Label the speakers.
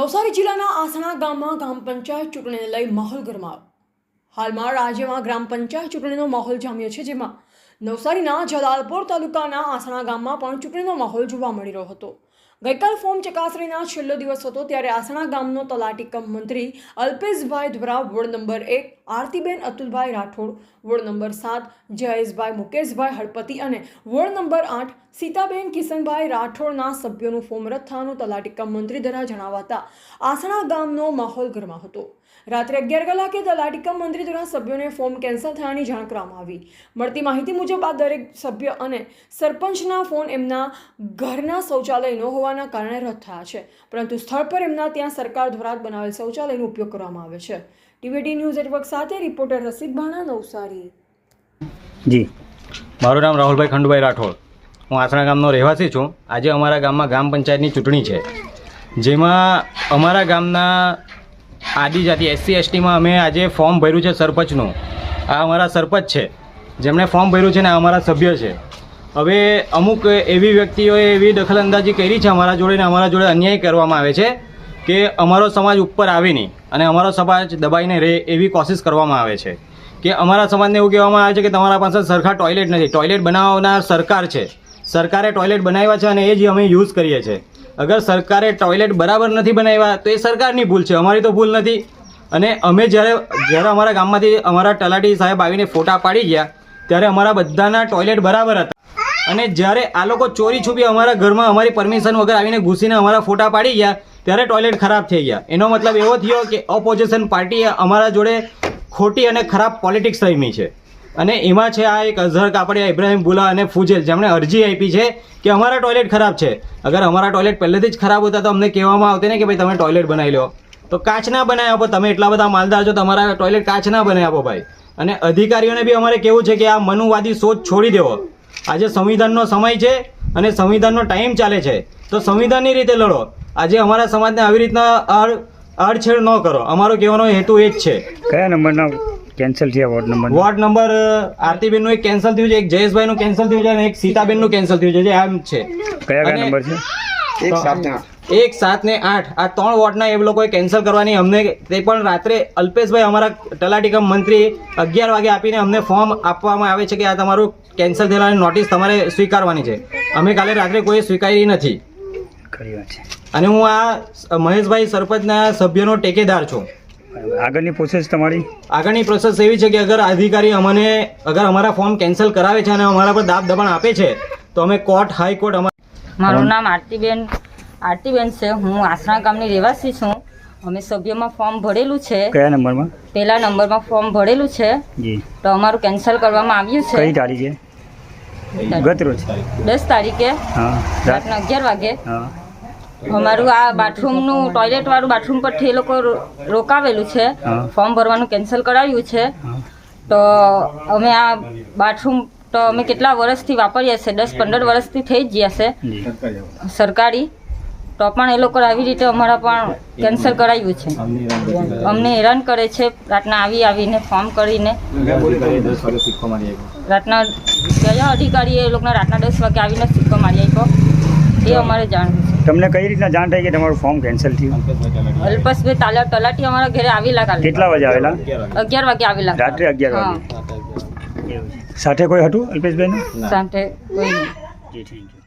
Speaker 1: નવસારી જિલ્લાના આસણા ગામમાં ગ્રામ પંચાયત ચૂંટણીને લઈ માહોલ ગરમાયો. હાલમાં રાજ્યમાં ગ્રામ પંચાયત ચૂંટણીનો માહોલ જામ્યો છે, જેમાં નવસારીના જલાલપોર તાલુકાના આસણા ગામમાં પણ ચૂંટણીનો માહોલ જોવા મળી રહ્યો હતો. ગઈકાલ ફોર્મ ચકાસણીના છેલ્લો દિવસ હતો, ત્યારે આસણા ગામનો તલાટી કમ મંત્રી અલ્પેશભાઈ દ્વારા ward number 1 Aartiben Atulbhai Rathod, ward number 7 Jayeshbhai Mukeshbhai Halpati અને વોર્ડ નંબર 8 સીતાબેન કિશનભાઈ રાઠોડના સભ્યોનું ફોર્મ રદ થવાનું તલાટી કમ મંત્રી દ્વારા જણાવાતા આસણા ગામનો માહોલ ગરમા હતો. રાત્રે 11 કલાકે તલાટી કમ મંત્રી દ્વારા સભ્યોને ફોર્મ કેન્સલ થયાની જાણ કરવામાં આવી. મળતી માહિતી મુજબ આ દરેક સભ્ય અને સરપંચના ફોન એમના ઘરના શૌચાલય ન હોવાના કારણે રદ થયા છે, પરંતુ સ્થળ પર એમના ત્યાં સરકાર દ્વારા બનાવેલ શૌચાલયનો ઉપયોગ કરવામાં આવે છે. ટીવીટી ન્યૂઝ નેટવર્ક સાથે રિપોર્ટર રસિક ભાણા, નવસારી.
Speaker 2: જી, મારું નામ રાહુલભાઈ ખંડુભાઈ રાઠોડ. હું આસણા ગામનો રહેવાસી છું. આજે અમારા ગામમાં ગ્રામ પંચાયતની ચૂંટણી છે, જેમાં અમારા ગામના આદિજાતિ SC/STમાં અમે આજે ફોર્મ ભર્યું છે સરપંચનું. આ અમારા સરપંચ છે જેમણે ફોર્મ ભર્યું છે ને આ અમારા સભ્ય છે. હવે અમુક એવી વ્યક્તિઓએ એવી દખલઅંદાજી કરી છે અમારા જોડે ને અમારા જોડે અન્યાય કરવામાં આવે છે કે અમારો સમાજ ઉપર આવે નહીં અને અમારો સમાજ દબાઈને રહે એવી કોશિશ કરવામાં આવે છે. કે અમારા સમાજને એવું કહેવામાં આવે છે કે તમારા પાસે સરખા ટોયલેટ નથી. ટોયલેટ બનાવનાર સરકાર છે, સરકારે ટોયલેટ બનાવ્યા છે અને એ જ અમે યુઝ કરીએ છીએ. અગર સરકારે ટોયલેટ બરાબર નથી બનાવ્યા તો એ સરકારની ભૂલ છે, અમારી તો ભૂલ નથી. અને અમે જ્યારે અમારા ગામમાંથી અમારા તલાટી સાહેબ આવીને ફોટા પાડી ગયા ત્યારે અમારા બધાના ટોયલેટ બરાબર હતા. અને જ્યારે આ લોકો ચોરી છુપી અમારા ઘરમાં અમારી પરમિશન વગર આવીને ઘૂસીને અમારા ફોટા પાડી ગયા ત્યારે ટોયલેટ ખરાબ થઈ ગયા. એનો મતલબ એવો થયો કે ઓપોઝિશન પાર્ટીએ અમારા જોડે ખોટી અને ખરાબ પોલિટિક્સ રમી છે. અને એમાં છે આ એક અઝહર કાપડિયા, ઇબ્રાહિમ બુલા અને ફુજેલ, જેમણે અરજી આપી છે કે અમારા ટોયલેટ ખરાબ છે. અગર અમારા ટોયલેટ પહેલેથી જ ખરાબ હતા તો અમને કહેવામાં આવતે ને કે ભાઈ તમે ટોયલેટ બનાવી લો. તો કાચ ના બનાવી આપો, તમે એટલા બધા માલદાર છો, તમારા ટોયલેટ કાચ ના બનાવી આપો ભાઈ. અને અધિકારીઓને બી અમારે કહેવું છે કે આ મનુવાદી સોચ છોડી દેવો. આજે સંવિધાનનો સમય છે અને સંવિધાનનો ટાઈમ ચાલે છે, તો સંવિધાનની રીતે લડો. આજે અમારા સમાજને આવી રીતના આડછેડ ન કરો. અમારો કહેવાનો હેતુ એ જ છે.
Speaker 3: કયા નંબરના કેન્સલ થયા?
Speaker 2: વોર્ડ નંબર આરતીબેનનું એક કેન્સલ થયું છે, એક જયેશભાઈનું કેન્સલ થયું છે અને એક સીતાબેનનું કેન્સલ થયું છે. જે આમ છે.
Speaker 3: કયા નંબર છે?
Speaker 2: 1, 7 ને 8 આ 3 વોર્ડના એ લોકોએ કેન્સલ કરવાની અમને તે પણ રાત્રે અલ્પેશભાઈ અમારા તલાટી કમ મંત્રી 11 વાગે આપીને અમને ફોર્મ આપવામાં આવે છે કે આ તમારું કેન્સલ થયેલાની નોટિસ તમારે સ્વીકારવાની છે. અમે કાલે રાત્રે કોઈ સ્વીકારી નથી. અને હું આ મહેશભાઈ સરપંચના સભ્યનો ટેકેદાર છું.
Speaker 3: આગળની પ્રોસેસ તમારી? આગળની
Speaker 2: પ્રોસેસ એવી છે કે અગર અધિકારી અગર અમારા ફોર્મ કેન્સલ કરાવે છે અને અમારા પર દાબ દબાણ આપે છે તો અમે કોર્ટ, હાઈકોર્ટ.
Speaker 4: મારું નામ આરતીબેન છે. હું આસણા ગામની રહેવાસી છું. અમે સભ્યમાં ફોર્મ ભરેલું છે.
Speaker 3: કયા નંબરમાં?
Speaker 4: પહેલા નંબરમાં ફોર્મ ભરેલું છે.
Speaker 3: જી.
Speaker 4: તો અમારું કેન્સલ કરવામાં આવ્યું છે.
Speaker 3: કઈ તારીખે? ગત રોજ
Speaker 4: 10 તારીખે રાતના 11 વાગે. અમારું આ બાથરૂમનું ટોયલેટ વાળું બાથરૂમ પરથી એ લોકો રોકાવેલું છે. ફોર્મ ભરવાનું કેન્સલ કરાવ્યું છે. તો અમે આ બાથરૂમ તો અમે કેટલા વર્ષથી વાપરીએ છીએ, 10-15 વર્ષથી થઈ જ ગયા છે સરકારી. તો પણ એ લોકો આવી રીતે અમારા પણ કેન્સલ કરાવ્યું છે. અમને હેરાન કરે છે રાતના આવીને ફોર્મ કરીને. રાતના કયા અધિકારીએ એ લોકોના રાતના 10 વાગે આવીને સિક્કો મારી આપ્યો એ અમારે જાણવું છે.
Speaker 3: તમને કઈ રીતના જાણ થઈ કે તમારું ફોર્મ કેન્સલ થયું?
Speaker 4: અલ્પેશભાઈ તલાટી અમારા ઘરે આવેલા. કાલે
Speaker 3: કેટલા વાગે આવેલા?
Speaker 4: 11 વાગે આવેલા.
Speaker 3: રાત્રે 11 વાગે. સાથે કોઈ હતું અલ્પેશભાઈનું?
Speaker 4: સાથે કોઈ નહીં.
Speaker 3: જી, થેન્ક યુ.